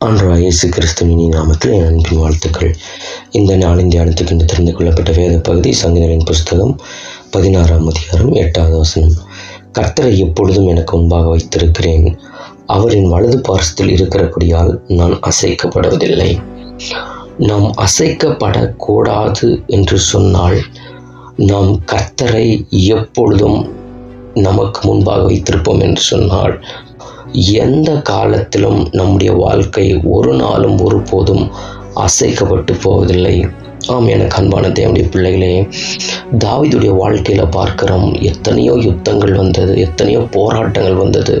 ஆண்டவராகிய இயேசு கிறிஸ்துவின் நாமத்தில் என் அன்பின் வாழ்த்துக்கள். இந்த நாளின் தியானத்துக்கு இன்று தெரிந்து கொள்ளப்பட்ட வேத பகுதி சங்கீதங்களின் புஸ்தகம் 16ஆம் அதிகாரம் 8வது வசனம். கர்த்தரை எப்பொழுதும் எனக்கு முன்பாக வைத்திருக்கிறேன், அவரின் வலது பார்சத்தில் இருக்கிறபடியால் நான் அசைக்கப்படுவதில்லை. நாம் அசைக்கப்படக்கூடாது என்று சொன்னால், நாம் கர்த்தரை எப்பொழுதும் நமக்கு முன்பாக வைத்திருப்போம் என்று சொன்னால், எந்த காலத்திலும் நம்முடைய வாழ்க்கை ஒரு நாளும் ஒருபோதும் அசைக்கப்பட்டு போவதில்லை. எனக்கு அன்பான தேவனுடைய பிள்ளைகளே, தாவீதுடைய வாழ்க்கையில் பார்க்கிறோம், எத்தனையோ யுத்தங்கள் வந்தது, எத்தனையோ போராட்டங்கள் வந்தது.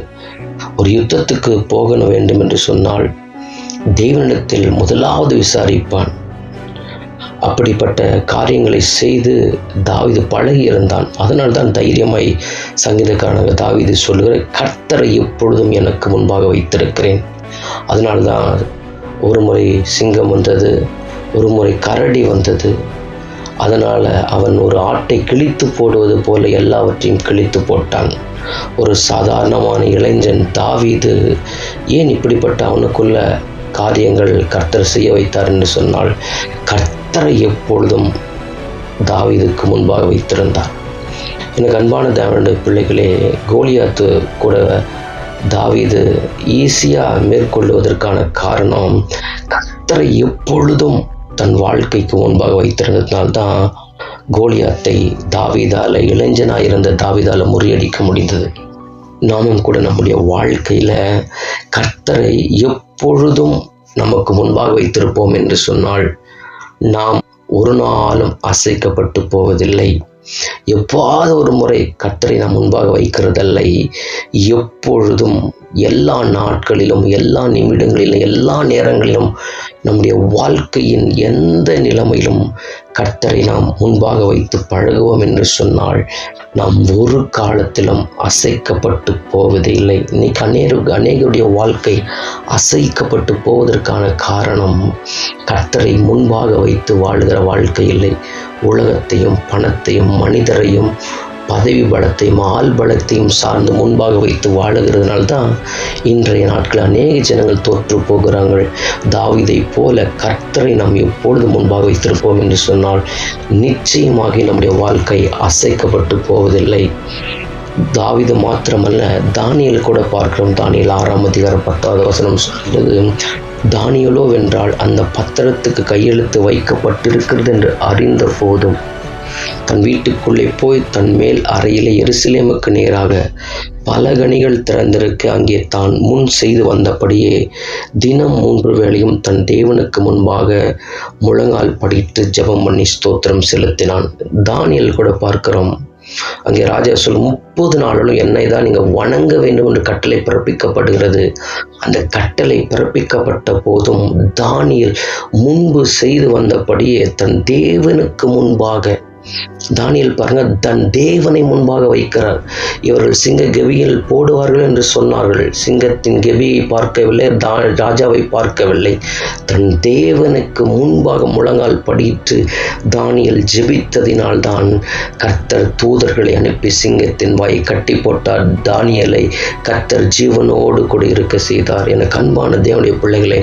ஒரு யுத்தத்துக்கு போக வேண்டும் என்று சொன்னால் தேவனிடத்தில் முதலாவது விசாரிப்பான். அப்படிப்பட்ட காரியங்களை செய்து தாவீது பழகி இருந்தான். அதனால்தான் தைரியமாய் சங்கீதக்காரனாக தாவீது சொல்லுகிற, கர்த்தரை எப்பொழுதும் எனக்கு முன்பாக வைத்திருக்கிறேன். அதனால்தான் ஒரு முறை சிங்கம் வந்தது, ஒரு முறை கரடி வந்தது. அதனால் அவன் ஒரு ஆட்டை கிழித்து போடுவது போல எல்லாவற்றையும் கிழித்து போட்டான். ஒரு சாதாரணமான இளைஞன் தாவீது ஏன் இப்படிப்பட்ட அவனுக்குள்ள காரியங்கள் கர்த்தர் செய்ய வைத்தார் என்று சொன்னால், கர்த்தரை எப்பொழுதும் தாவீதுக்கு முன்பாக வைத்திருந்தார். எனக்கு அன்பான தேவனுடைய பிள்ளைகளே, கோலியாத்து கூட தாவீது ஈஸியாக மேற்கொள்வதற்கான காரணம், கர்த்தரை எப்பொழுதும் தன் வாழ்க்கைக்கு முன்பாக வைத்திருந்ததுனால்தான் கோலியாத்தை தாவீதால, இளைஞனாக இருந்த தாவீதால முறியடிக்க முடிந்தது. நாமும் கூட நம்முடைய வாழ்க்கையில் கர்த்தரை எப்பொழுதும் நமக்கு முன்பாக வைத்திருப்போம் என்று சொன்னால், நாம் ஒரு நாளும் அசைக்கப்பட்டு போவதில்லை. எவ்வாறு ஒரு முறை கர்த்தரை நாம் முன்பாக வைக்கிறதில்லை, எப்பொழுதும் எல்லா நாட்களிலும், எல்லா நிமிடங்களிலும், எல்லா நேரங்களிலும், நம்முடைய வாழ்க்கையின் எந்த நிலைமையிலும் கர்த்தரை நாம் முன்பாக வைத்து பழகுவோம் என்று சொன்னால், நாம் ஒரு காலத்திலும் அசைக்கப்பட்டு போவதே இல்லை. இன்னைக்கு அநேகருடைய வாழ்க்கை அசைக்கப்பட்டு போவதற்கான காரணம், கர்த்தரை முன்பாக வைத்து வாழுகிற வாழ்க்கை இல்லை. உலகத்தையும், பணத்தையும், மனிதரையும், பதவி பலத்தையும், ஆள் பலத்தையும் சார்ந்து முன்பாக வைத்து வாழுகிறதுனால்தான் இன்றைய நாட்கள் அநேக ஜனங்கள் தோற்று போகிறார்கள். தாவீதை போல கர்த்தரை நாம் எப்பொழுது முன்பாக வைத்திருப்போம் என்று சொன்னால், நிச்சயமாக நம்முடைய வாழ்க்கை அசைக்கப்பட்டு போவதில்லை. தாவீது மாத்திரமல்ல, தானியேல் கூட பார்க்கிறோம். தானியேல் 6ஆம் அதிகாரம் 10வது வசனம் சொல்கிறது, தானியேலோ வென்றால் அந்த பத்திரத்துக்கு கையெழுத்து வைக்கப்பட்டிருக்கிறது என்று அறிந்த போதும் தன் வீட்டுக்குள்ளே போய் தன் மேல் அறையிலே எருசலேமுக்கு நேராக பலகணிகள் திறந்திருக்க அங்கே தான் முன் செய்து வந்தபடியே தினம் 3 வேளையும் தன் தேவனுக்கு முன்பாக முழங்கால் படிட்டு ஜெபம் பண்ணி ஸ்தோத்திரம் செலுத்தினான். தானியேல் கூட பார்க்கிறோம், அங்கே ராஜா சொல்லும், 30 நாளிலும் என்னை தான் நீங்கள் வணங்க வேண்டும் என்று கட்டளை பிறப்பிக்கப்படுகிறது. அந்த கட்டளை பிறப்பிக்கப்பட்ட போதும் தானியேல் முன்பு செய்து வந்தபடியே தன் தேவனுக்கு முன்பாக, தானியேல் பாருங்க, தன் தேவனை முன்பாக வைக்கிறார். இவர்கள் சிங்க கெபியில் போடுவார்கள் என்று சொன்னார்கள். சிங்கத்தின் கெபியை பார்க்கவில்லை, ராஜாவை பார்க்கவில்லை. தன் தேவனுக்கு முன்பாக முழங்கால் படிட்டு தானியேல் ஜெபித்ததினால்தான் கர்த்தர் தூதர்களை அனுப்பி சிங்கத்தின் வாயை கட்டி போட்டார். தானியேலை கர்த்தர் ஜீவனோடு கூட இருக்க செய்தார். எனக்கு அன்பான தேவனுடைய பிள்ளைகளே,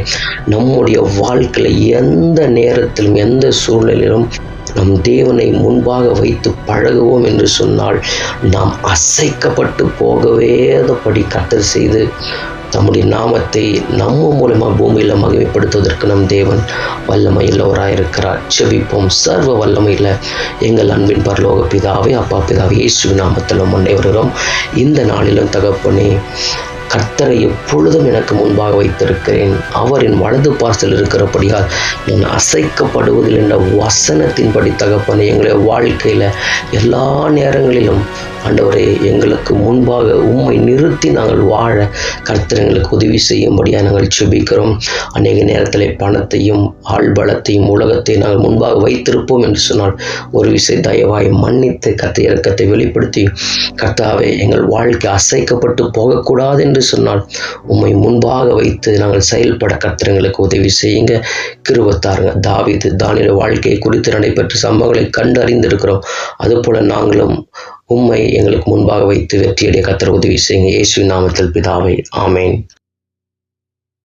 நம்முடைய வாழ்க்கையில் எந்த நேரத்திலும், எந்த சூழ்நிலையிலும் நம் தேவனை முன்பாக வைத்து பழகுவோம் என்று சொன்னால், நாம் அசைக்கப்பட்டு போகவேதபடி கர்த்தர் செய்து தம்முடைய நாமத்தை நம்ம மூலமாக பூமியில் மகிமைப்படுத்துவதற்கு நம் தேவன் வல்லமையுள்ளவராயிருக்கிறார். செபிப்போம். சர்வ வல்லமையில் எங்கள் அன்பின் பரலோக பிதாவே, அப்பா பிதாவே, இயேசுவின் நாமத்தில் முன்னே வருகிறோம். இந்த நாளிலும் தகப்பனே, கர்த்தரை எப்பொழுதும் எனக்கு முன்பாக வைத்திருக்கிறேன், அவரின் வலது பார்சல் இருக்கிறபடியால் நான் அசைக்கப்படுவதில் என்ற வசனத்தின்படி தகப்பனே, எங்களுடைய வாழ்க்கையில் எல்லா நேரங்களிலும் ஆண்டவரே, எங்களுக்கு முன்பாக உம்மை நிறுத்தி நாங்கள் வாழ கர்த்தர் எங்களுக்கு உதவி செய்யும்படியாக நாங்கள் செபிக்கிறோம். அநேக நேரத்தில் பணத்தையும், ஆள்பலத்தையும், உலகத்தையும் நாங்கள் முன்பாக வைத்திருப்போம் என்று சொன்னால், ஒரு விஷயம் தயவாய் மன்னித்து கர்த்தர் இரக்கத்தை வெளிப்படுத்தி, கர்த்தாவே, எங்கள் வாழ்க்கை அசைக்கப்பட்டு போகக்கூடாது என்று சொன்னால் உம்மை முன்பாக வைத்து நாங்கள் செயல்பட கர்த்தர் எங்களுக்கு உதவி செய்யுங்க, கிருபை தாருங்க. தாவீது, தானியேல் வாழ்க்கையை குறித்து நடைபெற்ற சம்பவங்களை கண்டு அறிந்திருக்கிறோம். அதுபோல நாங்களும் உம்மை எங்களுக்கு முன்பாக வைத்து வெற்றியடைய கர்த்தர் உதவி செய்யுங்க. இயேசுவின் நாமத்தில் பிதாவே, ஆமேன்.